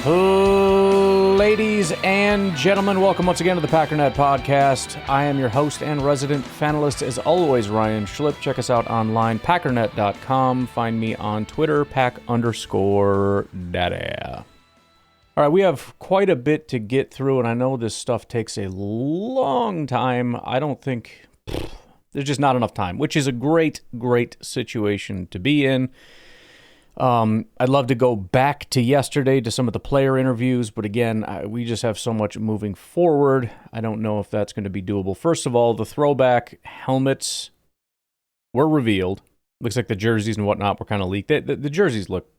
Ladies and gentlemen, welcome once again to the Packernet Podcast. I am your host and resident panelist, as always, Ryan Schlipp. Check us out online, packernet.com. Find me on Twitter, pack_daddy. All right, we have quite a bit to get through, and I know this stuff takes a long time. I don't think there's just not enough time, which is a great situation to be in. I'd love to go back to yesterday to some of the player interviews, but again, we just have so much moving forward. I don't know if that's going to be doable. First of all, the throwback helmets were revealed. Looks like the jerseys and whatnot were kind of leaked. The jerseys look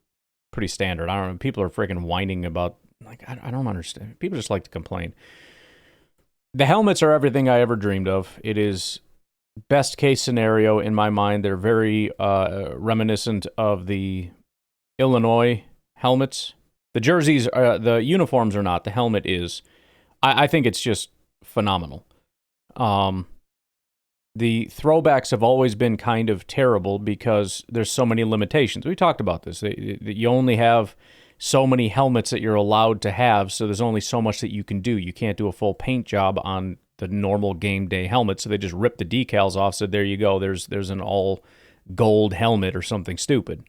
pretty standard. I don't know. People are freaking whining about, I don't understand. People just like to complain. The helmets are everything I ever dreamed of. It is best case scenario in my mind. They're very reminiscent of the Illinois helmets. The jerseys, the uniforms are not. The helmet is. I think it's just phenomenal. The throwbacks have always been kind of terrible because there's so many limitations. We talked about this. You only have so many helmets that you're allowed to have, so there's only so much that you can do. You can't do a full paint job on the normal game day helmet, so they just rip the decals off, so there you go. There's an all gold helmet or something stupid.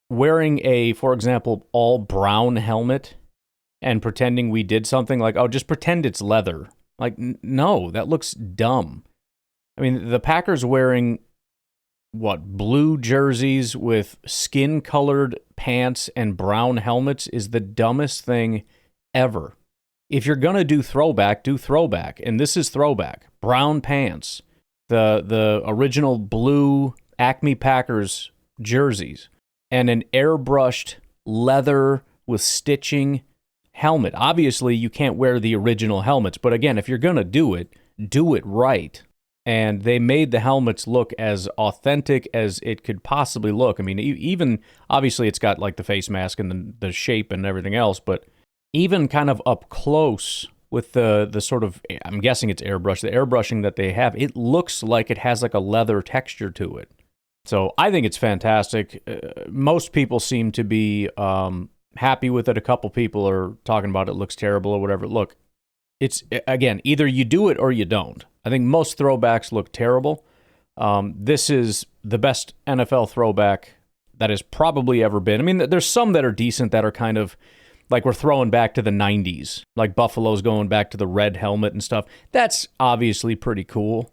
Wearing a, for example, all brown helmet and pretending we did something like, oh, just pretend it's leather. Like, no, that looks dumb. I mean, the Packers wearing, blue jerseys with skin-colored pants and brown helmets is the dumbest thing ever. If you're going to do throwback, and this is throwback. Brown pants, the original blue Acme Packers jerseys, and an airbrushed leather with stitching helmet. Obviously, you can't wear the original helmets, but again, if you're going to do it right. And they made the helmets look as authentic as it could possibly look. I mean, even, obviously, it's got like the face mask and the shape and everything else, but even kind of up close with the sort of, I'm guessing it's airbrush, the airbrushing that they have, it looks like it has like a leather texture to it. So I think it's fantastic. Most people seem to be happy with it. A couple people are talking about it looks terrible or whatever. Look, it's, again, either you do it or you don't. I think most throwbacks look terrible. This is the best NFL throwback that has probably ever been. I mean, there's some that are decent that are kind of like we're throwing back to the 90s, like Buffalo's going back to the red helmet and stuff. That's obviously pretty cool.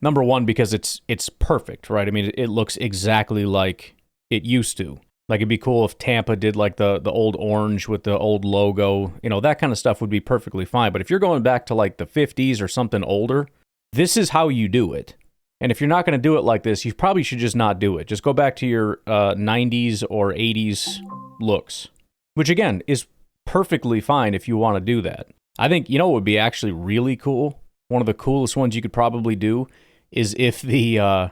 Number one, because it's perfect, right? I mean, it looks exactly like it used to. Like, it'd be cool if Tampa did like the old orange with the old logo. You know, that kind of stuff would be perfectly fine. But if you're going back to like the 50s or something older, this is how you do it. And if you're not going to do it like this, you probably should just not do it. Just go back to your 90s or 80s looks, which again is perfectly fine if you want to do that. I think, you know what would be actually really cool? One of the coolest ones you could probably do is if the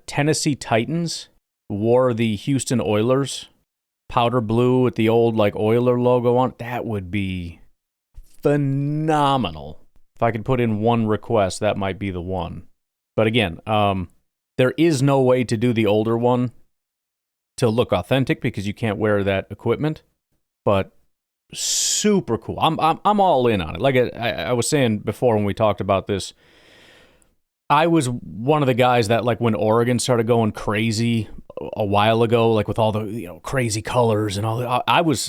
Tennessee Titans wore the Houston Oilers powder blue with the old like Oiler logo on it. That would be phenomenal. If I could put in one request, that might be the one. But again, there is no way to do the older one to look authentic because you can't wear that equipment. But super cool. I'm all in on it. Like I was saying before when we talked about this, I was one of the guys that, like, when Oregon started going crazy a while ago, like with all the crazy colors and all that,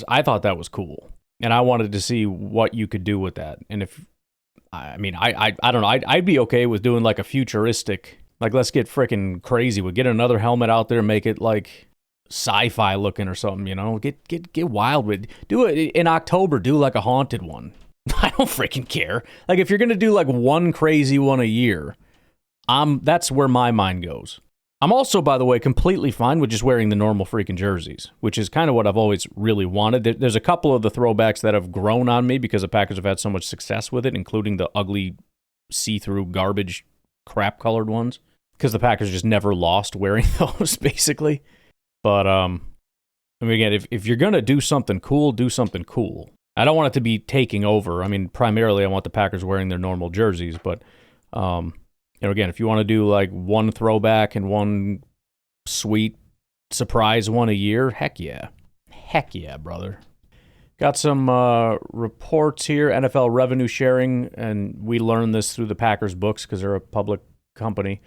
I thought that was cool, and I wanted to see what you could do with that. And I don't know, I'd be okay with doing like a futuristic, like let's get freaking crazy. We'll get another helmet out there, make it like sci-fi looking or something. Get wild with. Do it in October. Do like a haunted one. I don't freaking care. Like if you're gonna do like one crazy one a year. That's where my mind goes. I'm also, by the way, completely fine with just wearing the normal freaking jerseys, which is kind of what I've always really wanted. There's a couple of the throwbacks that have grown on me because the Packers have had so much success with it, including the ugly, see-through, garbage, crap-colored ones, because the Packers just never lost wearing those, basically. But, I mean, again, if you're going to do something cool, do something cool. I don't want it to be taking over. I mean, primarily I want the Packers wearing their normal jerseys, but... again, if you want to do like one throwback and one sweet surprise one a year, heck yeah. Heck yeah, brother. Got some reports here, NFL revenue sharing, and we learned this through the Packers books because they're a public company.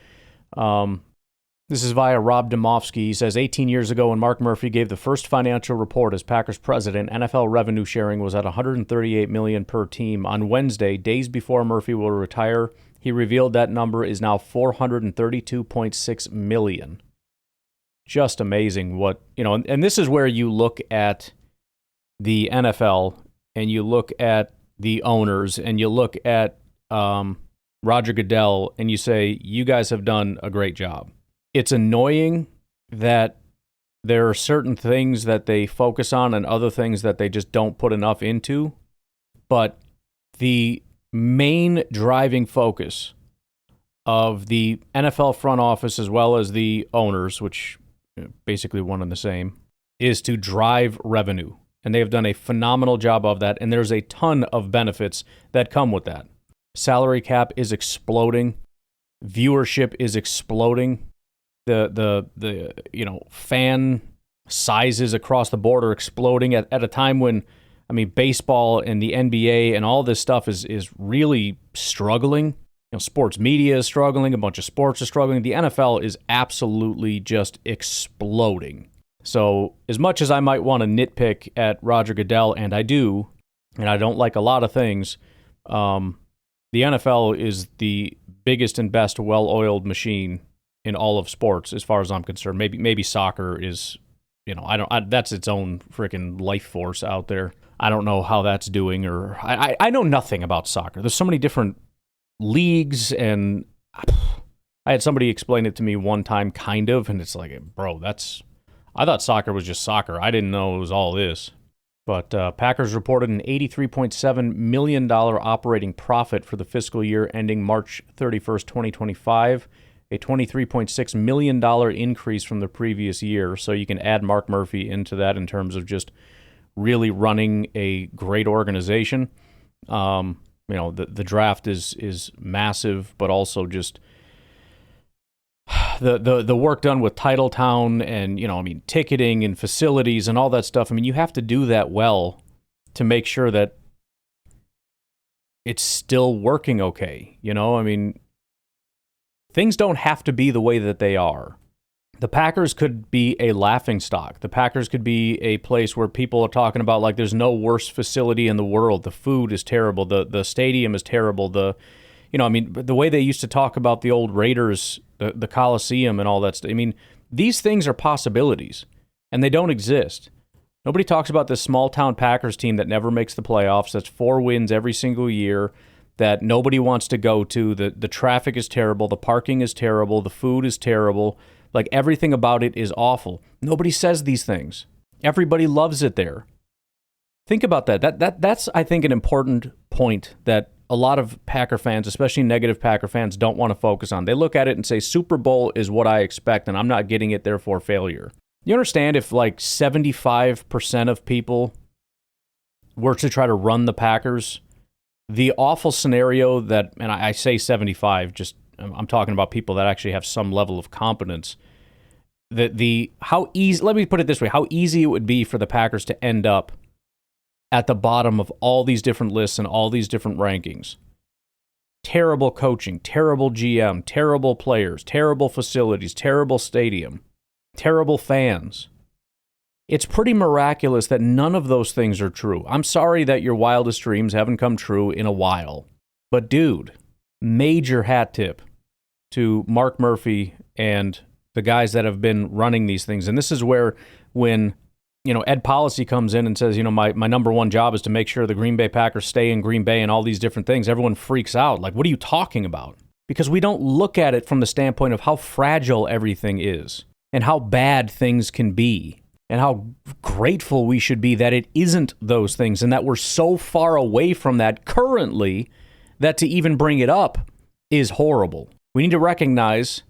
This is via Rob Domofsky. He says, 18 years ago when Mark Murphy gave the first financial report as Packers president, NFL revenue sharing was at $138 million per team. On Wednesday, days before Murphy will retire, he revealed that number is now $432.6 million. Just amazing what, and this is where you look at the NFL and you look at the owners and you look at Roger Goodell and you say, you guys have done a great job. It's annoying that there are certain things that they focus on and other things that they just don't put enough into. But the main driving focus of the NFL front office as well as the owners, which basically one and the same, is to drive revenue. And they have done a phenomenal job of that. And there's a ton of benefits that come with that. Salary cap is exploding. Viewership is exploding. The fan sizes across the board are exploding at a time when, baseball and the NBA and all this stuff is really struggling. Sports media is struggling. A bunch of sports are struggling. The NFL is absolutely just exploding. So as much as I might want to nitpick at Roger Goodell, and I do, and I don't like a lot of things, the NFL is the biggest and best well-oiled machine in all of sports, as far as I'm concerned. Maybe soccer is, that's its own freaking life force out there. I don't know how that's doing, or I know nothing about soccer. There's so many different leagues, and I had somebody explain it to me one time, kind of, and it's like, bro, I thought soccer was just soccer. I didn't know it was all this. But Packers reported an $83.7 million operating profit for the fiscal year ending March 31st, 2025. A $23.6 million increase from the previous year. So you can add Mark Murphy into that in terms of just really running a great organization. The draft is massive, but also just the work done with Titletown and, ticketing and facilities and all that stuff. You have to do that well to make sure that it's still working okay. Things don't have to be the way that they are. The Packers could be a laughingstock. The Packers could be a place where people are talking about like there's no worse facility in the world. The food is terrible. The stadium is terrible. The way they used to talk about the old Raiders, the Coliseum and all that stuff. These things are possibilities, and they don't exist. Nobody talks about this small-town Packers team that never makes the playoffs, that's 4 wins every single year, that nobody wants to go to. The traffic is terrible. The parking is terrible. The food is terrible. Like, everything about it is awful. Nobody says these things. Everybody loves it there. Think about that. That's, I think, an important point that a lot of Packer fans, especially negative Packer fans, don't want to focus on. They look at it and say, Super Bowl is what I expect, and I'm not getting it, therefore failure. You understand if like 75% of people were to try to run the Packers, the awful scenario that, and I say 75, I'm talking about people that actually have some level of competence, let me put it this way, how easy it would be for the Packers to end up at the bottom of all these different lists and all these different rankings. Terrible coaching, terrible GM, terrible players, terrible facilities, terrible stadium, terrible fans. It's pretty miraculous that none of those things are true. I'm sorry that your wildest dreams haven't come true in a while. But dude, major hat tip to Mark Murphy and the guys that have been running these things. And this is where when Ed Policy comes in and says, my number one job is to make sure the Green Bay Packers stay in Green Bay and all these different things, everyone freaks out. Like, what are you talking about? Because we don't look at it from the standpoint of how fragile everything is and how bad things can be and how grateful we should be that it isn't those things and that we're so far away from that currently that to even bring it up is horrible. We need to recognize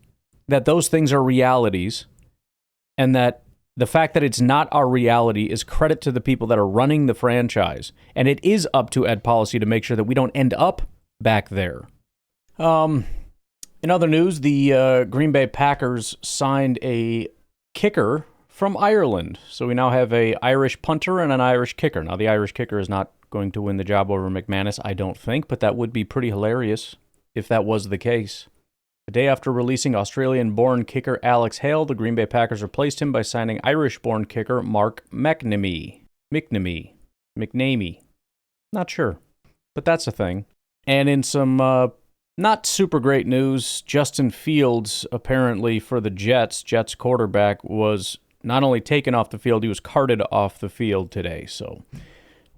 that those things are realities and that the fact that it's not our reality is credit to the people that are running the franchise. And it is up to Ed Policy to make sure that we don't end up back there. In other news, the Green Bay Packers signed a kicker from Ireland. So we now have a Irish punter and an Irish kicker. Now, the Irish kicker is not going to win the job over McManus, I don't think, but that would be pretty hilarious if that was the case. The day after releasing Australian-born kicker Alex Hale, the Green Bay Packers replaced him by signing Irish-born kicker Mark McNamee. Not sure, but that's a thing. And in some not super great news, Justin Fields, apparently for the Jets quarterback, was not only taken off the field, he was carted off the field today. So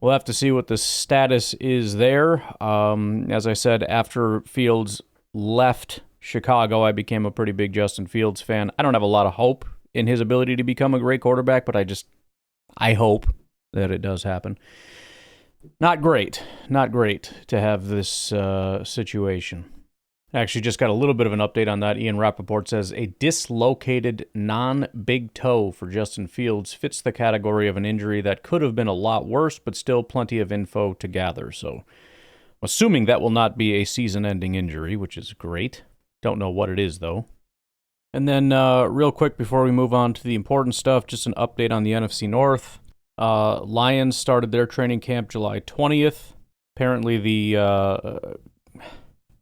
we'll have to see what the status is there. As I said, after Fields left Chicago, I became a pretty big Justin Fields fan. I don't have a lot of hope in his ability to become a great quarterback, but I hope that it does happen. Not great to have this situation. I actually just got a little bit of an update on that. Ian Rappaport says a dislocated non-big toe for Justin Fields fits the category of an injury that could have been a lot worse, but still plenty of info to gather. So, assuming that will not be a season-ending injury, which is great. Don't know what it is, though. And then, real quick before we move on to the important stuff, just an update on the NFC North. Lions started their training camp July 20th. Apparently,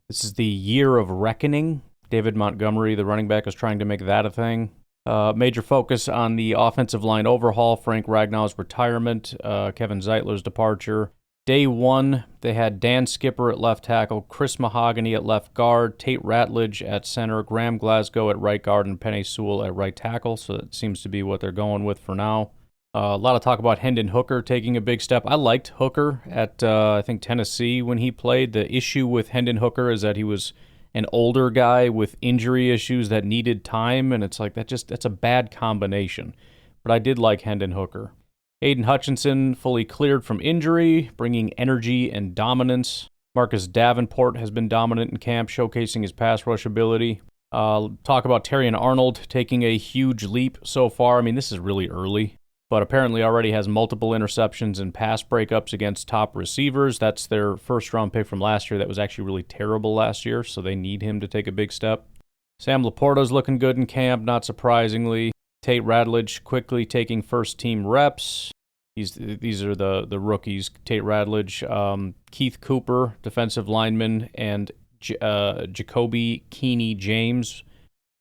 this is the year of reckoning. David Montgomery, the running back, is trying to make that a thing. Major focus on the offensive line overhaul, Frank Ragnow's retirement, Kevin Zeitler's departure. Day one, they had Dan Skipper at left tackle, Chris Mahogany at left guard, Tate Ratledge at center, Graham Glasgow at right guard, and Penei Sewell at right tackle. So that seems to be what they're going with for now. A lot of talk about Hendon Hooker taking a big step. I liked Hooker at, I think, Tennessee when he played. The issue with Hendon Hooker is that he was an older guy with injury issues that needed time, and it's like that's a bad combination. But I did like Hendon Hooker. Aiden Hutchinson fully cleared from injury, bringing energy and dominance. Marcus Davenport has been dominant in camp, showcasing his pass rush ability. Talk about Terrion Arnold taking a huge leap so far. I mean, this is really early, but apparently already has multiple interceptions and pass breakups against top receivers. That's their first-round pick from last year that was actually really terrible last year, so they need him to take a big step. Sam Laporta's looking good in camp, not surprisingly. Tate Ratledge quickly taking first-team reps. These are the rookies. Tate Ratledge, Keith Cooper, defensive lineman, and Jacoby Keeney-James,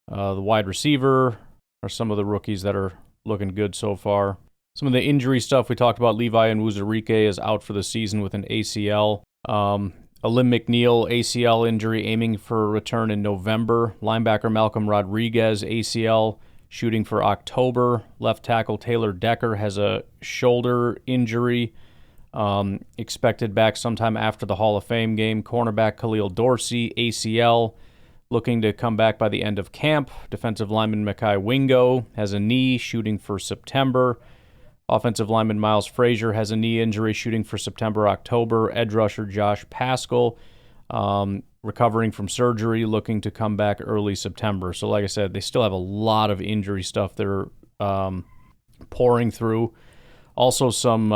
the wide receiver, are some of the rookies that are looking good so far. Some of the injury stuff we talked about, Levi Onwuzurike is out for the season with an ACL. Alim McNeil, ACL injury, aiming for a return in November. Linebacker Malcolm Rodriguez, ACL, shooting for October. Left tackle Taylor Decker has a shoulder injury, expected back sometime after the Hall of Fame game. Cornerback Khalil Dorsey, ACL, looking to come back by the end of camp. Defensive lineman Mekhi Wingo has a knee, shooting for September. Offensive lineman Miles Frazier has a knee injury, shooting for September, October. Edge rusher Josh Paschal, recovering from surgery, looking to come back early September. So like I said, they still have a lot of injury stuff they're pouring through. Also some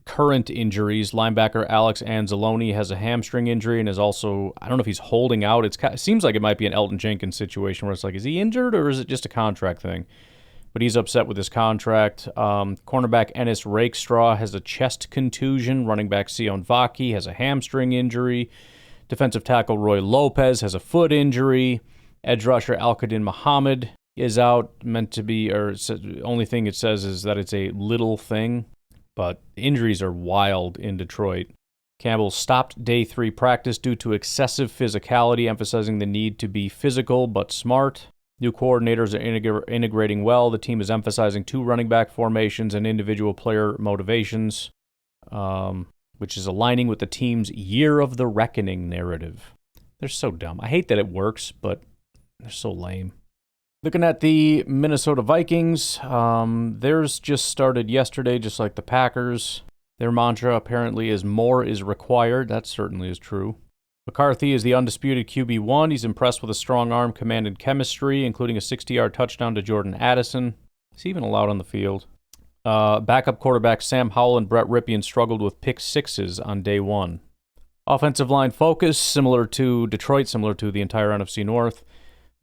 current injuries. Linebacker Alex Anzalone has a hamstring injury and is also, I don't know if he's holding out. It seems like it might be an Elton Jenkins situation where it's like, is he injured or is it just a contract thing? But he's upset with his contract. Cornerback Ennis Rakestraw has a chest contusion. Running back Sion Vaki has a hamstring injury. Defensive tackle Roy Lopez has a foot injury. Edge rusher Al-Qadim Muhammad is out, meant to be, or the only thing it says is that it's a little thing, but injuries are wild in Detroit. Campbell stopped day 3 practice due to excessive physicality, emphasizing the need to be physical but smart. New coordinators are integrating well. The team is emphasizing 2 running back formations and individual player motivations, which is aligning with the team's Year of the Reckoning narrative. They're so dumb. I hate that it works, but they're so lame. Looking at the Minnesota Vikings, theirs just started yesterday, just like the Packers. Their mantra apparently is more is required. That certainly is true. McCarthy is the undisputed QB1. He's impressed with a strong arm, command, and chemistry, including a 60-yard touchdown to Jordan Addison. Is he even allowed on the field? Backup quarterback Sam Howell and Brett Ripien struggled with pick sixes on day 1. Offensive line focus, similar to Detroit, similar to the entire NFC North.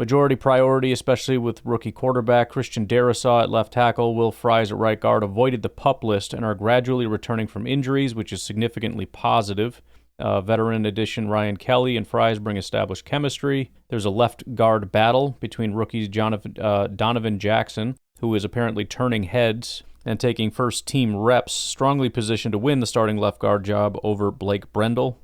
Majority priority, especially with rookie quarterback Christian Darrisaw at left tackle, Will Fries at right guard, avoided the PUP list and are gradually returning from injuries, which is significantly positive. Veteran addition Ryan Kelly and Fries bring established chemistry. There's a left guard battle between rookies Donovan Jackson, who is apparently turning heads and taking first-team reps, strongly positioned to win the starting left guard job over Blake Brendel,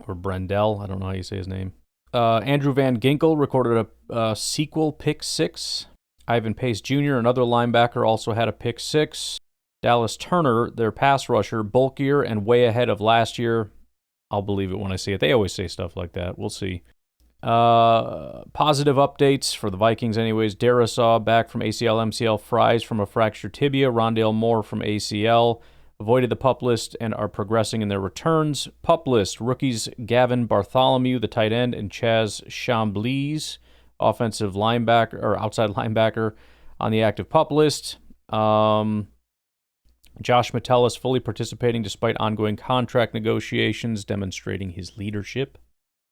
or Brendel, I don't know how you say his name. Andrew Van Ginkel recorded a sequel pick six. Ivan Pace Jr., another linebacker, also had a pick six. Dallas Turner, their pass rusher, bulkier and way ahead of last year. I'll believe it when I see it. They always say stuff like that. We'll see. Positive updates for the Vikings anyways. Darrisaw back from ACL, MCL. Fries from a fractured tibia. Rondale Moore from ACL. Avoided the PUP list and are progressing in their returns. PUP list, rookies Gavin Bartholomew, the tight end, and Chaz Chamblees, offensive linebacker or outside linebacker, on the active PUP list. Josh Metellus fully participating despite ongoing contract negotiations, demonstrating his leadership.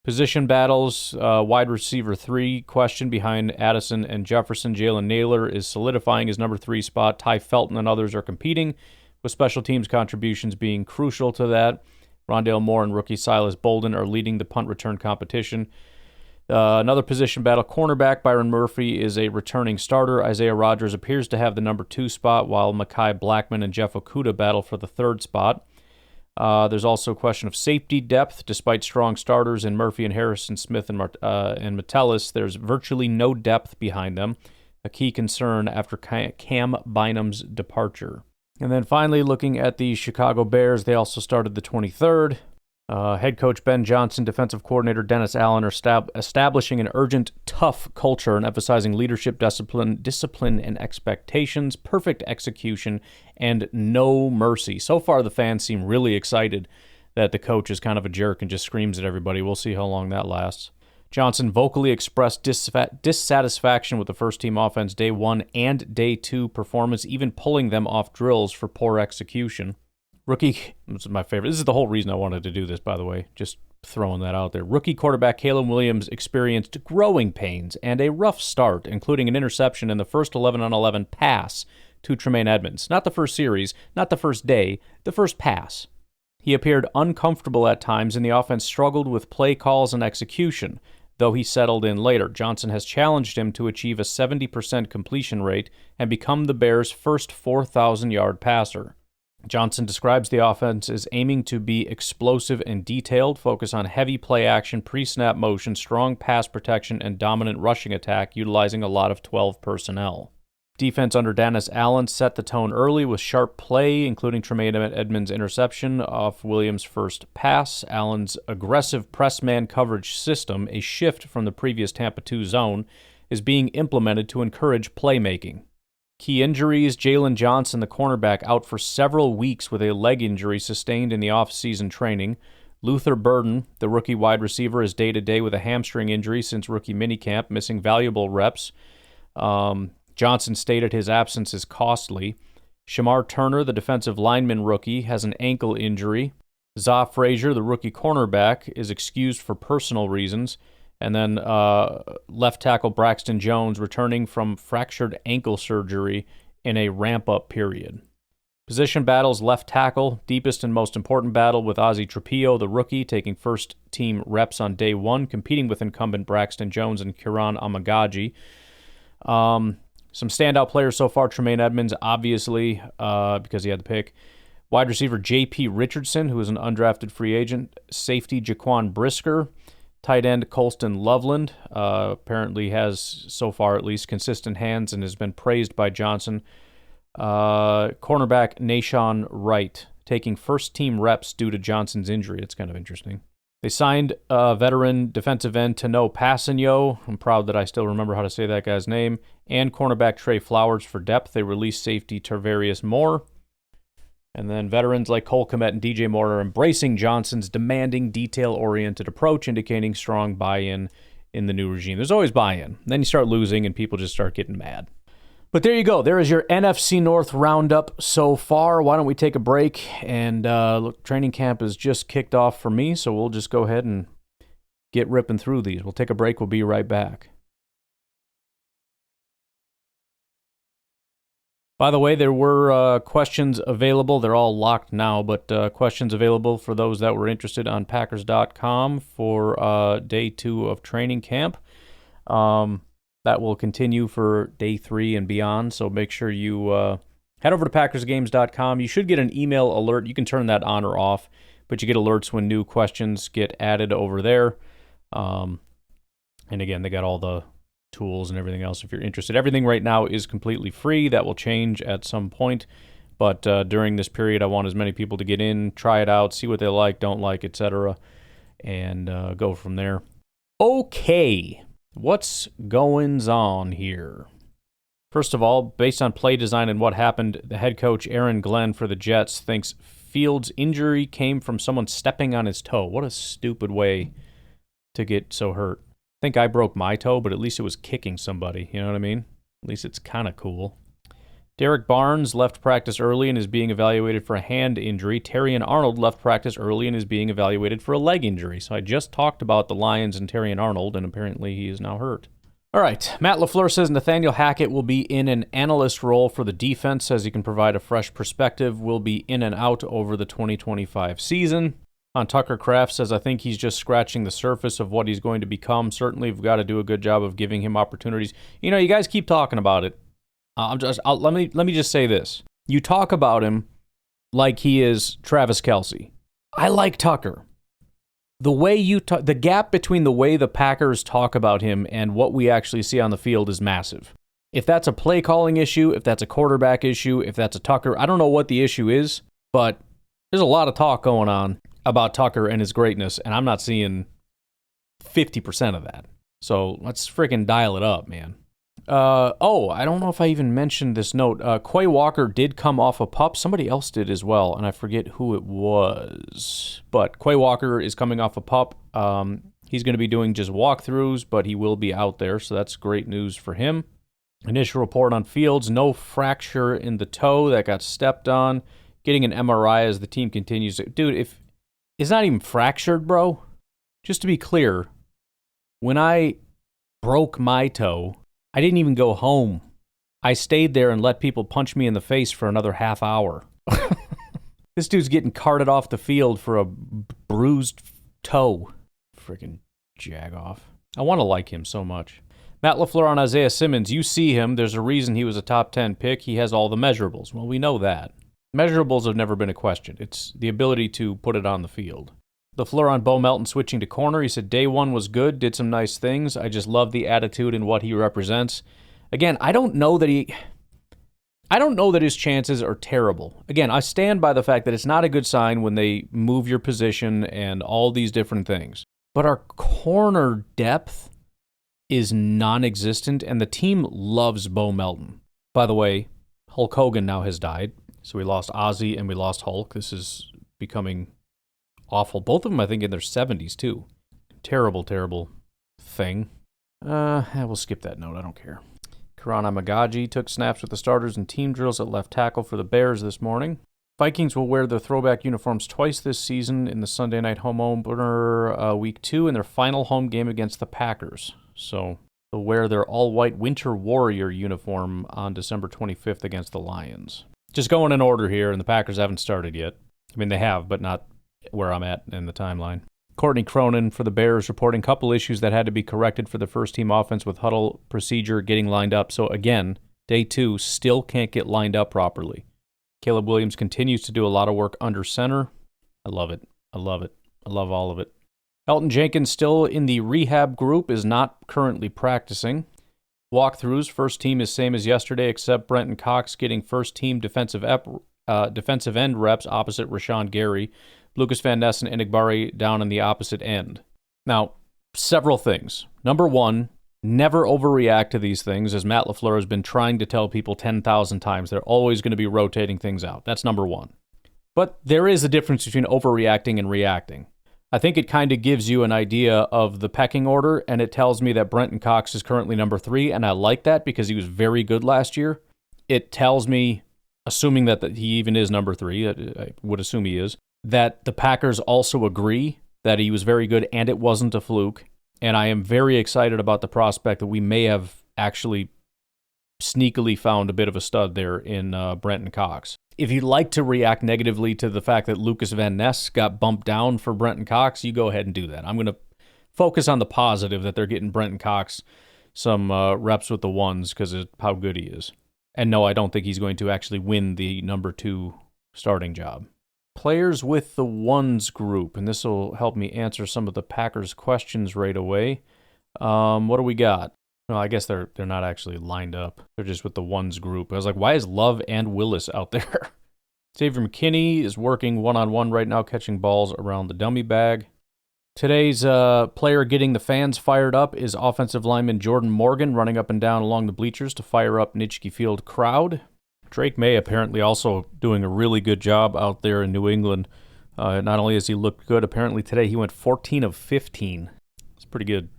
Position battles, wide receiver 3 question behind Addison and Jefferson. Jalen Naylor is solidifying his number 3 spot. Ty Felton and others are competing, with special teams contributions being crucial to that. Rondale Moore and rookie Silas Bolden are leading the punt return competition. Another position battle, cornerback Byron Murphy is a returning starter. Isaiah Rodgers appears to have the number 2 spot, while Mekhi Blackman and Jeff Okudah battle for the 3rd spot. There's also a question of safety depth. Despite strong starters in Murphy and Harrison Smith and Metellus, there's virtually no depth behind them, a key concern after Cam Bynum's departure. And then finally, looking at the Chicago Bears, they also started the 23rd. Head coach Ben Johnson, defensive coordinator Dennis Allen are establishing an urgent, tough culture and emphasizing leadership, discipline, and expectations, perfect execution, and no mercy. So far, the fans seem really excited that the coach is kind of a jerk and just screams at everybody. We'll see how long that lasts. Johnson vocally expressed dissatisfaction with the first-team offense day 1 and day 2 performance, even pulling them off drills for poor execution. This is my favorite. This is the whole reason I wanted to do this, by the way. Just throwing that out there. Rookie quarterback Caleb Williams experienced growing pains and a rough start, including an interception in the first 11-on-11 pass to Tremaine Edmonds. Not the first series, not the first day, the first pass. He appeared uncomfortable at times, and the offense struggled with play calls and execution, though he settled in later. Johnson has challenged him to achieve a 70% completion rate and become the Bears' first 4,000-yard passer. Johnson describes the offense as aiming to be explosive and detailed, focus on heavy play action, pre-snap motion, strong pass protection, and dominant rushing attack, utilizing a lot of 12 personnel. Defense under Dennis Allen set the tone early with sharp play, including Tremaine Edmonds' interception off Williams' first pass. Allen's aggressive press man coverage system, a shift from the previous Tampa 2 zone, is being implemented to encourage playmaking. Key injuries, Jalen Johnson, the cornerback, out for several weeks with a leg injury sustained in the off-season training. Luther Burden, the rookie wide receiver, is day-to-day with a hamstring injury since rookie minicamp, missing valuable reps. Johnson stated his absence is costly. Shamar Turner, the defensive lineman rookie, has an ankle injury. Za Frazier, the rookie cornerback, is excused for personal reasons. And then left tackle Braxton Jones returning from fractured ankle surgery in a ramp-up period. Position battles, left tackle, deepest and most important battle with Ozzie Trapillo, the rookie, taking first-team reps on day 1, competing with incumbent Braxton Jones and Kiran Amagaji. Some standout players so far, Tremaine Edmonds, obviously, because he had the pick. Wide receiver J.P. Richardson, who is an undrafted free agent. Safety Jaquan Brisker. Tight end Colston Loveland apparently has, so far at least, consistent hands and has been praised by Johnson. Cornerback Nashawn Wright, taking first-team reps due to Johnson's injury. It's kind of interesting. They signed veteran defensive end Tano Passanio. I'm proud that I still remember how to say that guy's name. And cornerback Trey Flowers for depth. They released safety Tarvarius Moore. And then veterans like Cole Kmet and DJ Moore are embracing Johnson's demanding, detail-oriented approach, indicating strong buy-in in the new regime. There's always buy-in. Then you start losing and people just start getting mad. But there you go. There is your NFC North roundup so far. Why don't we take a break? And look, training camp is just kicked off for me, so we'll just go ahead and get ripping through these. We'll take a break. We'll be right back. By the way, there were questions available. They're all locked now, but questions available for those that were interested on Packers.com for day 2 of training camp. That will continue for day 3 and beyond, so make sure you head over to PackersGames.com. You should get an email alert. You can turn that on or off, but you get alerts when new questions get added over there. And again, they got all the tools and everything else if you're interested. Everything right now is completely free. That will change at some point, but during this period, I want as many people to get in, try it out, see what they like, don't like, etc., and go from there. Okay, what's goings on here? First of all, based on play design and what happened, the head coach, Aaron Glenn, for the Jets, thinks Fields' injury came from someone stepping on his toe. What a stupid way to get so hurt. I think I broke my toe, but at least it was kicking somebody. You know what I mean? At least it's kind of cool. Derek Barnes left practice early and is being evaluated for a hand injury. Terrion Arnold left practice early and is being evaluated for a leg injury. So I just talked about the Lions and Terrion Arnold, and apparently he is now hurt. All right, Matt LaFleur says Nathaniel Hackett will be in an analyst role for the defense, says he can provide a fresh perspective, will be in and out over the 2025 season. On Tucker Kraft says, I think he's just scratching the surface of what he's going to become. Certainly, we've got to do a good job of giving him opportunities. You know, you guys keep talking about it. Let me just say this. You talk about him like he is Travis Kelce. I like Tucker. The way the gap between the way the Packers talk about him and what we actually see on the field is massive. If that's a play calling issue, if that's a quarterback issue, if that's a Tucker, I don't know what the issue is, but there's a lot of talk going on about Tucker and his greatness, and I'm not seeing 50% of that. So let's freaking dial it up, man. I don't know if I even mentioned this note. Quay Walker did come off a pup. Somebody else did as well, and I forget who it was. But Quay Walker is coming off a pup. He's going to be doing just walkthroughs, but he will be out there, so that's great news for him. Initial report on Fields, no fracture in the toe that got stepped on. Getting an MRI as the team continues. Dude, if it's not even fractured, bro. Just to be clear, when I broke my toe, I didn't even go home. I stayed there and let people punch me in the face for another half hour. This dude's getting carted off the field for a bruised toe. Freaking jagoff. I want to like him so much. Matt LaFleur on Isaiah Simmons. You see him. There's a reason he was a top 10 pick. He has all the measurables. Well, we know that. Measurables have never been a question. It's the ability to put it on the field. LaFleur on Bo Melton switching to corner. He said, day one was good, did some nice things. I just love the attitude and what he represents. Again, I don't know that his chances are terrible. Again, I stand by the fact that it's not a good sign when they move your position and all these different things. But our corner depth is non-existent, and the team loves Bo Melton. By the way, Hulk Hogan now has died. So we lost Ozzy and we lost Hulk. This is becoming awful. Both of them, I think, in their 70s, too. Terrible, terrible thing. We'll skip that note. I don't care. Karan Amagaji took snaps with the starters in team drills at left tackle for the Bears this morning. Vikings will wear their throwback uniforms twice this season in the Sunday night home opener week 2 in their final home game against the Packers. So they'll wear their all-white Winter Warrior uniform on December 25th against the Lions. Just going in order here, and the Packers haven't started yet. I mean, they have, but not where I'm at in the timeline. Courtney Cronin for the Bears reporting a couple issues that had to be corrected for the first-team offense with huddle procedure getting lined up. So again, day 2 still can't get lined up properly. Caleb Williams continues to do a lot of work under center. I love it. I love it. I love all of it. Elton Jenkins still in the rehab group, is not currently practicing. Walkthroughs, first team is same as yesterday, except Brenton Cox getting first team defensive end reps opposite Rashawn Gary. Lucas Van Ness and Enigbari down on the opposite end. Now, several things. Number one, never overreact to these things, as Matt LaFleur has been trying to tell people 10,000 times. They're always going to be rotating things out. That's number one. But there is a difference between overreacting and reacting. I think it kind of gives you an idea of the pecking order, and it tells me that Brenton Cox is currently number 3, and I like that because he was very good last year. It tells me, assuming that he even is number 3, I would assume he is, that the Packers also agree that he was very good and it wasn't a fluke, and I am very excited about the prospect that we may have actually sneakily found a bit of a stud there in Brenton Cox. If you'd like to react negatively to the fact that Lucas Van Ness got bumped down for Brenton Cox, you go ahead and do that. I'm going to focus on the positive that they're getting Brenton Cox some reps with the ones because of how good he is. And no, I don't think he's going to actually win the number 2 starting job. Players with the ones group, and this will help me answer some of the Packers questions right away. What do we got? Well, I guess they're not actually lined up. They're just with the ones group. I was like, why is Love and Willis out there? Xavier McKinney is working one-on-one right now, catching balls around the dummy bag. Today's player getting the fans fired up is offensive lineman Jordan Morgan, running up and down along the bleachers to fire up Nitschke Field crowd. Drake May apparently also doing a really good job out there in New England. Not only has he looked good, apparently today he went 14 of 15. It's pretty good.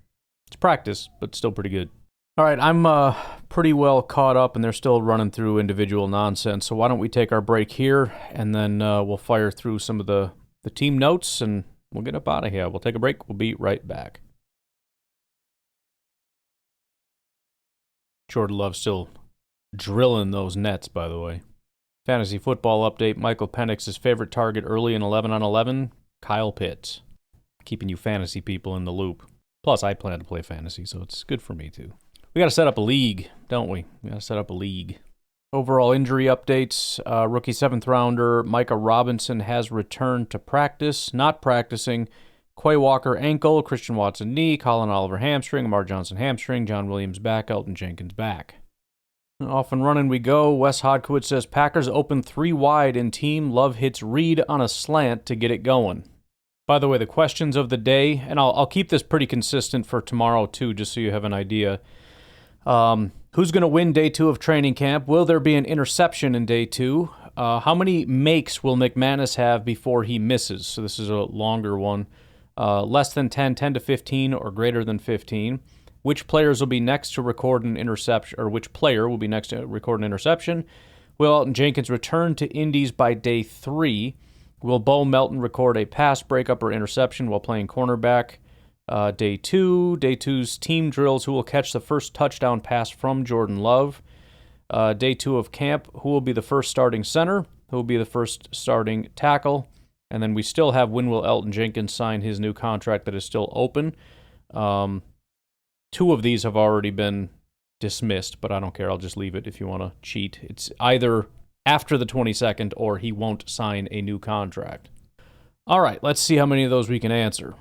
It's practice, but still pretty good. All right, I'm pretty well caught up, and they're still running through individual nonsense. So why don't we take our break here, and then we'll fire through some of the team notes, and we'll get up out of here. We'll take a break. We'll be right back. Jordan Love still drilling those nets, by the way. Fantasy football update. Michael Penix's favorite target early in 11 on 11, Kyle Pitts. Keeping you fantasy people in the loop. Plus, I plan to play fantasy, so it's good for me, too. We got to set up a league, don't we? We got to set up a league. Overall injury updates. Rookie 7th rounder Micah Robinson has returned to practice. Not practicing. Quay Walker ankle, Christian Watson knee, Colin Oliver hamstring, Amar Johnson hamstring, John Williams back, Elton Jenkins back. Off and running we go. Wes Hodkowitz says Packers open 3 wide in team. Love hits Reed on a slant to get it going. By the way, the questions of the day, and I'll keep this pretty consistent for tomorrow too, just so you have an idea. Who's going to win day 2 of training camp? Will there be an interception in day 2? How many makes will McManus have before he misses? So this is a longer one. Less than 10, 10 to 15, or greater than 15. Which players will be next to record an interception, or which player will be next to record an interception? Will Elton Jenkins return to Indies by day 3? Will Bo Melton record a pass breakup or interception while playing cornerback? Day 2. Day 2's team drills. Who will catch the first touchdown pass from Jordan Love? Day 2 of camp. Who will be the first starting center? Who will be the first starting tackle? And then we still have when will Elton Jenkins sign his new contract that is still open. 2 of these have already been dismissed, but I don't care. I'll just leave it if you want to cheat. It's either after the 22nd or he won't sign a new contract. All right, let's see how many of those we can answer.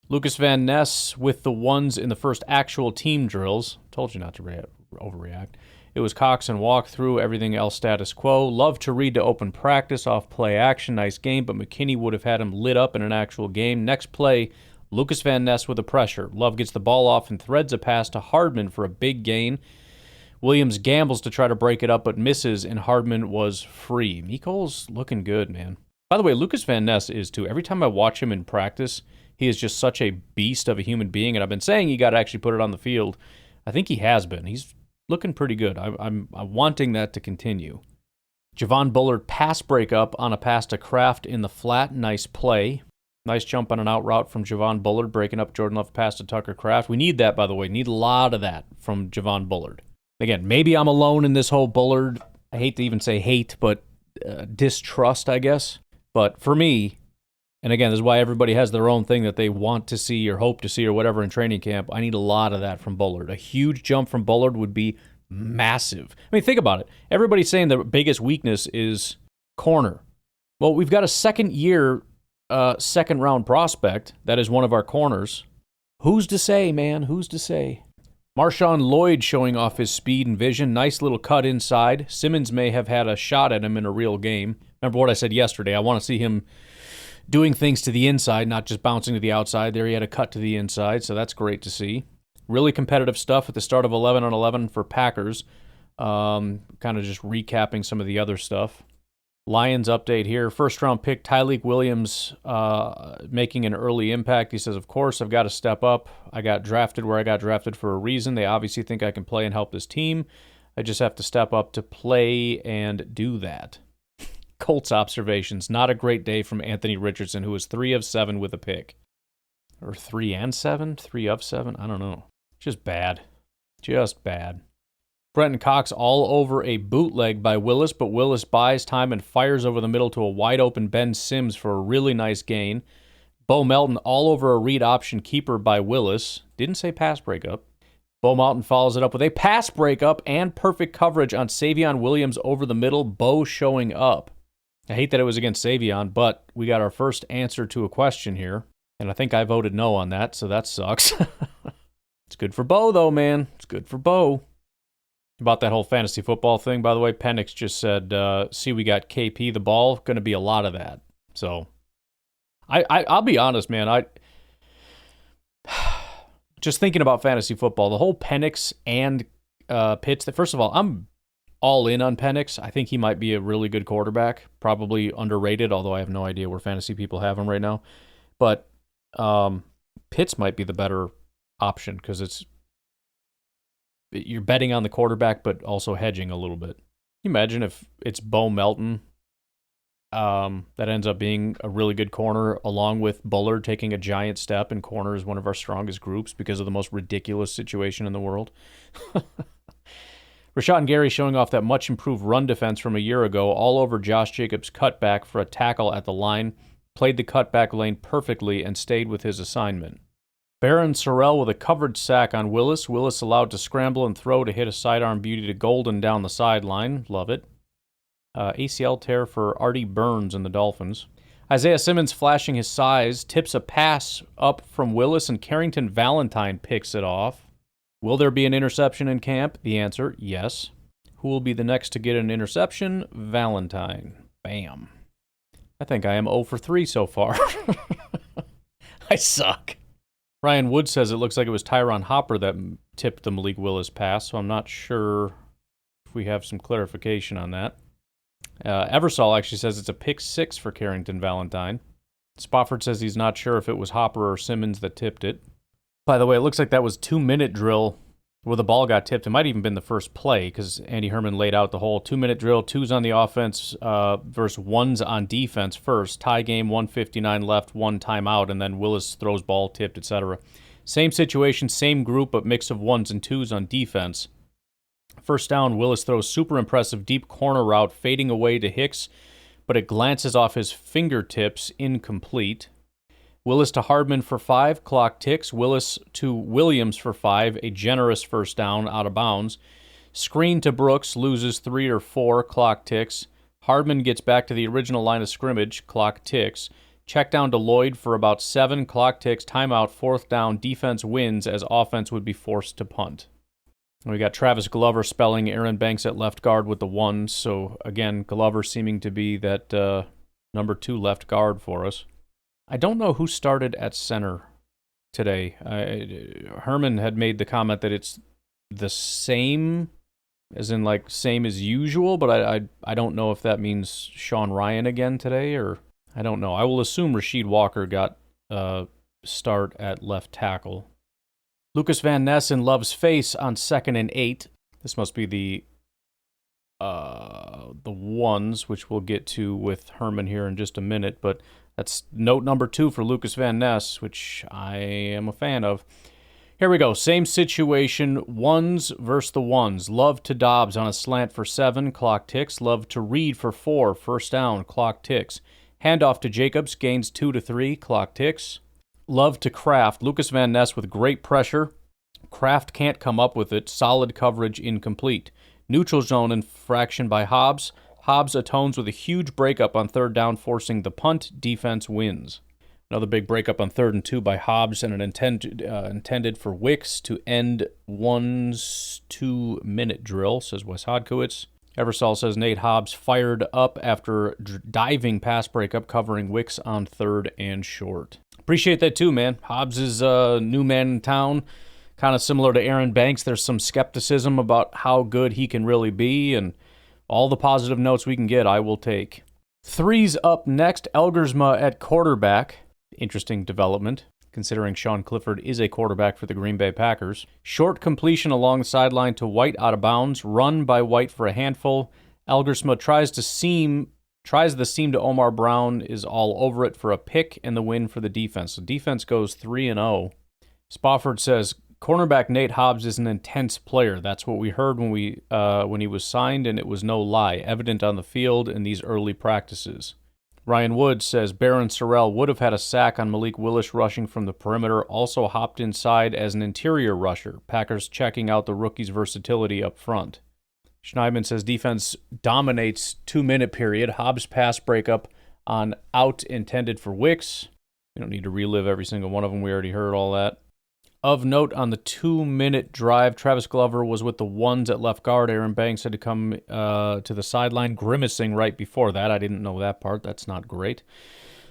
Lucas Van Ness with the ones in the first actual team drills. Told you not to overreact. It was Cox and walkthrough, everything else status quo. Love to read to open practice, off play action, nice game, but McKinney would have had him lit up in an actual game. Next play, Lucas Van Ness with a pressure. Love gets the ball off and threads a pass to Hardman for a big gain. Williams gambles to try to break it up, but misses, and Hardman was free. Meeko's looking good, man. By the way, Lucas Van Ness is too. Every time I watch him in practice, he is just such a beast of a human being, and I've been saying you got to actually put it on the field. I think he has been. He's looking pretty good. I'm wanting that to continue. Javon Bullard pass breakup on a pass to Kraft in the flat. Nice play. Nice jump on an out route from Javon Bullard, breaking up Jordan Love pass to Tucker Kraft. We need that, by the way. Need a lot of that from Javon Bullard. Again, maybe I'm alone in this whole Bullard, I hate to even say hate, but distrust, I guess. But for me, and again, this is why everybody has their own thing that they want to see or hope to see or whatever in training camp. I need a lot of that from Bullard. A huge jump from Bullard would be massive. I mean, think about it. Everybody's saying the biggest weakness is corner. Well, we've got a second-year, second-round prospect that is one of our corners. Who's to say, man? Who's to say? Marshawn Lloyd showing off his speed and vision. Nice little cut inside. Simmons may have had a shot at him in a real game. Remember what I said yesterday. I want to see him doing things to the inside, not just bouncing to the outside. There he had a cut to the inside, so that's great to see. Really competitive stuff at the start of 11 on 11 for Packers. Kind of just recapping some of the other stuff. Lions update here. First-round pick Tyleik Williams making an early impact. He says, of course, I've got to step up. I got drafted where I got drafted for a reason. They obviously think I can play and help this team. I just have to step up to play and do that. Colts observations. Not a great day from Anthony Richardson, who was 3 of 7 with a pick. Or 3 and 7? 3 of 7? I don't know. Just bad. Just bad. Brenton Cox all over a bootleg by Willis, but Willis buys time and fires over the middle to a wide-open Ben Sims for a really nice gain. Bo Melton all over a read option keeper by Willis. Didn't say pass breakup. Bo Melton follows it up with a pass breakup and perfect coverage on Savion Williams over the middle. Bo showing up. I hate that it was against Savion, but we got our first answer to a question here, and I think I voted no on that, so that sucks. It's good for Bo, though, man. It's good for Bo. About that whole fantasy football thing, by the way, Penix just said, see, we got KP the ball. Going to be a lot of that. So, I'll be honest, man. Just thinking about fantasy football, the whole Penix and Pitts. First of all, I'm all in on Penix. I think he might be a really good quarterback, probably underrated, although I have no idea where fantasy people have him right now. But Pitts might be the better option because you're betting on the quarterback, but also hedging a little bit. Can you imagine if it's Bo Melton that ends up being a really good corner, along with Bullard taking a giant step, and corner is one of our strongest groups because of the most ridiculous situation in the world. Rashawn Gary showing off that much improved run defense from a year ago, all over Josh Jacobs' cutback for a tackle at the line, played the cutback lane perfectly and stayed with his assignment. Baron Sorrell with a coverage sack on Willis. Willis allowed to scramble and throw to hit a sidearm beauty to Golden down the sideline. Love it. ACL tear for Artie Burns and the Dolphins. Isaiah Simmons flashing his size, tips a pass up from Willis, and Carrington Valentine picks it off. Will there be an interception in camp? The answer, yes. Who will be the next to get an interception? Valentine. Bam. I think I am 0 for 3 so far. I suck. Ryan Wood says it looks like it was Tyron Hopper that tipped the Malik Willis pass, so I'm not sure if we have some clarification on that. Eversol actually says it's a pick 6 for Carrington Valentine. Spofford says he's not sure if it was Hopper or Simmons that tipped it. By the way, it looks like that was 2-minute drill where the ball got tipped. It might have even been the first play because Andy Herman laid out the whole 2-minute drill, 2's on the offense versus 1's on defense first. Tie game, 1:59 left, 1 timeout, and then Willis throws ball tipped, etc. Same situation, same group, but mix of 1's and 2's on defense. First down, Willis throws super impressive deep corner route, fading away to Hicks, but it glances off his fingertips, incomplete. Willis to Hardman for 5, clock ticks. Willis to Williams for 5, a generous first down, out of bounds. Screen to Brooks, loses 3 or 4, clock ticks. Hardman gets back to the original line of scrimmage, clock ticks. Check down to Lloyd for about 7, clock ticks. Timeout, 4th down, defense wins as offense would be forced to punt. We got Travis Glover spelling Aaron Banks at left guard with the 1s. So, again, Glover seeming to be that number 2 left guard for us. I don't know who started at center today. Herman had made the comment that it's the same, as in like same as usual, but I don't know if that means Sean Ryan again today, or I don't know. I will assume Rasheed Walker got start at left tackle. Lucas Van Ness in Love's face on 2nd and 8. This must be the 1s, which we'll get to with Herman here in just a minute, but that's note number 2 for Lucas Van Ness, which I am a fan of. Here we go. Same situation. 1s versus the 1s. Love to Dobbs on a slant for 7. Clock ticks. Love to Reed for 4. First down. Clock ticks. Handoff to Jacobs. Gains 2 to 3. Clock ticks. Love to Kraft. Lucas Van Ness with great pressure. Kraft can't come up with it. Solid coverage, incomplete. Neutral zone infraction by Hobbs. Hobbs atones with a huge breakup on 3rd down, forcing the punt. Defense wins. Another big breakup on 3rd and 2 by Hobbs, and an intended for Wicks to end 1's 2-minute drill, says Wes Hodkowitz. Eversol says Nate Hobbs fired up after diving pass breakup, covering Wicks on 3rd and short. Appreciate that too, man. Hobbs is a new man in town, kind of similar to Aaron Banks. There's some skepticism about how good he can really be, and all the positive notes we can get, I will take. 3's up next. Elgersma at quarterback. Interesting development, considering Sean Clifford is a quarterback for the Green Bay Packers. Short completion along the sideline to White out of bounds. Run by White for a handful. Elgersma tries the seam to Omar Brown, is all over it for a pick and the win for the defense. The defense goes 3-0. Spofford says Cornerback Nate Hobbs is an intense player. That's what we heard when he was signed, and it was no lie, evident on the field in these early practices. Ryan Wood says Barron Sorrell would have had a sack on Malik Willis rushing from the perimeter, also hopped inside as an interior rusher. Packers checking out the rookie's versatility up front. Schneidman says defense dominates 2-minute period. Hobbs pass breakup on out intended for Wicks. We don't need to relive every single one of them. We already heard all that. Of note, on the 2-minute drive, Travis Glover was with the ones at left guard. Aaron Banks had to come to the sideline, grimacing right before that. I didn't know that part. That's not great.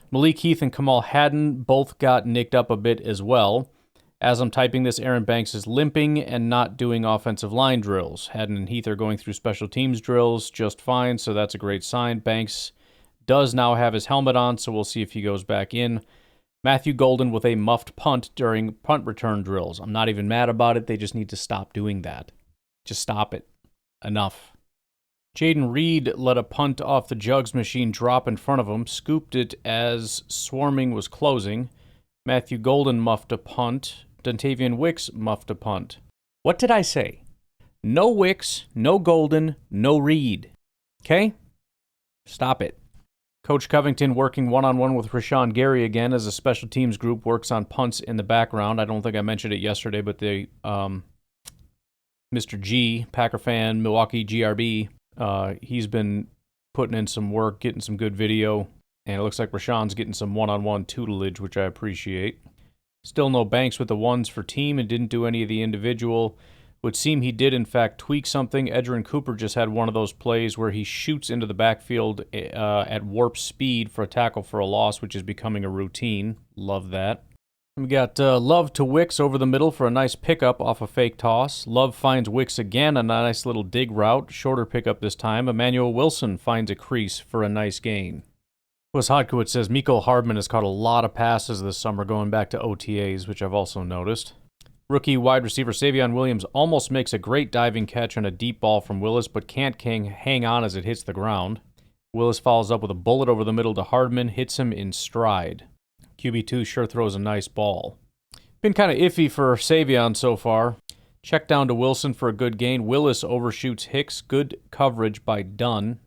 Malik Heath and Kamal Haddon both got nicked up a bit as well. As I'm typing this, Aaron Banks is limping and not doing offensive line drills. Haddon and Heath are going through special teams drills just fine, so that's a great sign. Banks does now have his helmet on, so we'll see if he goes back in. Matthew Golden with a muffed punt during punt return drills. I'm not even mad about it. They just need to stop doing that. Just stop it. Enough. Jaden Reed let a punt off the jugs machine drop in front of him, scooped it as swarming was closing. Matthew Golden muffed a punt. Dontavian Wicks muffed a punt. What did I say? No Wicks, no Golden, no Reed. Okay? Stop it. Coach Covington working one-on-one with Rashawn Gary again as a special teams group works on punts in the background. I don't think I mentioned it yesterday, but they, Mr. G, Packer fan, Milwaukee GRB, he's been putting in some work, getting some good video, and it looks like Rashawn's getting some one-on-one tutelage, which I appreciate. Still no Banks with the ones for team and didn't do any of the individual. Would seem he did, in fact, tweak something. Edgerrin Cooper just had one of those plays where he shoots into the backfield at warp speed for a tackle for a loss, which is becoming a routine. Love that. We got Love to Wicks over the middle for a nice pickup off a fake toss. Love finds Wicks again, a nice little dig route. Shorter pickup this time. Emmanuel Wilson finds a crease for a nice gain. Wes Hodkowitz says Mecole Hardman has caught a lot of passes this summer going back to OTAs, which I've also noticed. Rookie wide receiver Savion Williams almost makes a great diving catch on a deep ball from Willis, but can't hang on as it hits the ground. Willis follows up with a bullet over the middle to Hardman, hits him in stride. QB2 sure throws a nice ball. Been kind of iffy for Savion so far. Check down to Wilson for a good gain. Willis overshoots Hicks. Good coverage by Dunn.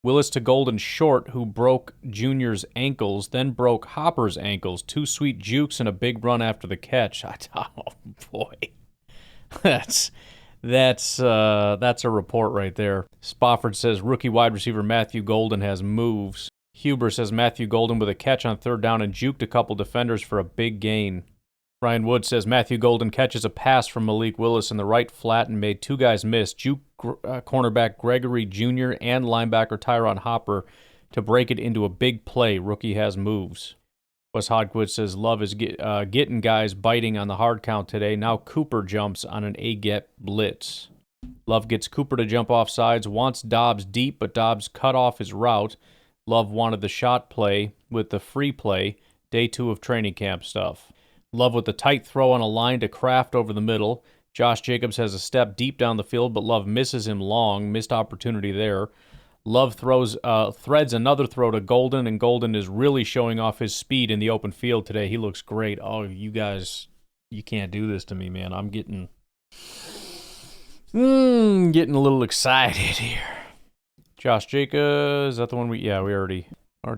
Willis to Golden short, who broke Junior's ankles, then broke Hopper's ankles. 2 sweet jukes and a big run after the catch. Oh, boy. That's a report right there. Spofford says rookie wide receiver Matthew Golden has moves. Huber says Matthew Golden with a catch on third down and juked a couple defenders for a big gain. Ryan Wood says Matthew Golden catches a pass from Malik Willis in the right flat and made 2 guys miss, juke cornerback Gregory Jr. and linebacker Tyron Hopper to break it into a big play. Rookie has moves. Wes Hodkowitz says Love is getting guys biting on the hard count today. Now Cooper jumps on an A-get blitz. Love gets Cooper to jump off sides, wants Dobbs deep, but Dobbs cut off his route. Love wanted the shot play with the free play, day 2 of training camp stuff. Love with the tight throw on a line to Kraft over the middle. Josh Jacobs has a step deep down the field, but Love misses him long. Missed opportunity there. Love threads another throw to Golden, and Golden is really showing off his speed in the open field today. He looks great. Oh, you guys, you can't do this to me, man. I'm getting a little excited here. Josh Jacobs, is that the one we already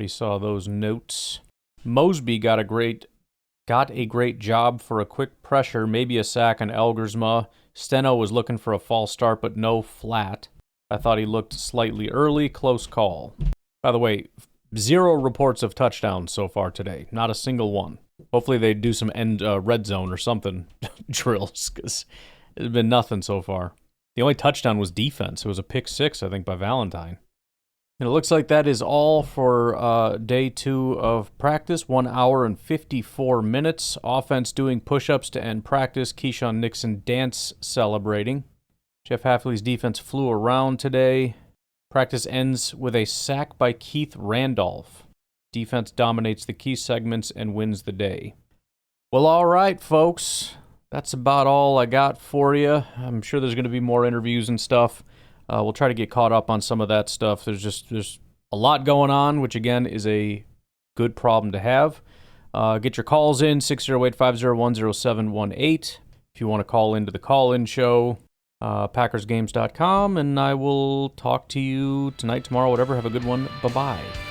saw those notes. Mosby got a great job for a quick pressure, maybe a sack on Elgersma. Steno was looking for a false start, but no flat. I thought he looked slightly early, close call. By the way, 0 reports of touchdowns so far today. Not a single one. Hopefully they do some end red zone or something drills, because there's been nothing so far. The only touchdown was defense. It was a pick 6, I think, by Valentine. And it looks like that is all for day 2 of practice. 1 hour and 54 minutes. Offense doing push-ups to end practice. Keyshawn Nixon dance celebrating. Jeff Hafley's defense flew around today. Practice ends with a sack by Keith Randolph. Defense dominates the key segments and wins the day. Well, all right, folks. That's about all I got for you. I'm sure there's going to be more interviews and stuff. We'll try to get caught up on some of that stuff. There's a lot going on, which, again, is a good problem to have. Get your calls in, 608-501-0718. If If you want to call into the call-in show, packersgames.com, and I will talk to you tonight, tomorrow, whatever. Have a good one. Bye-bye.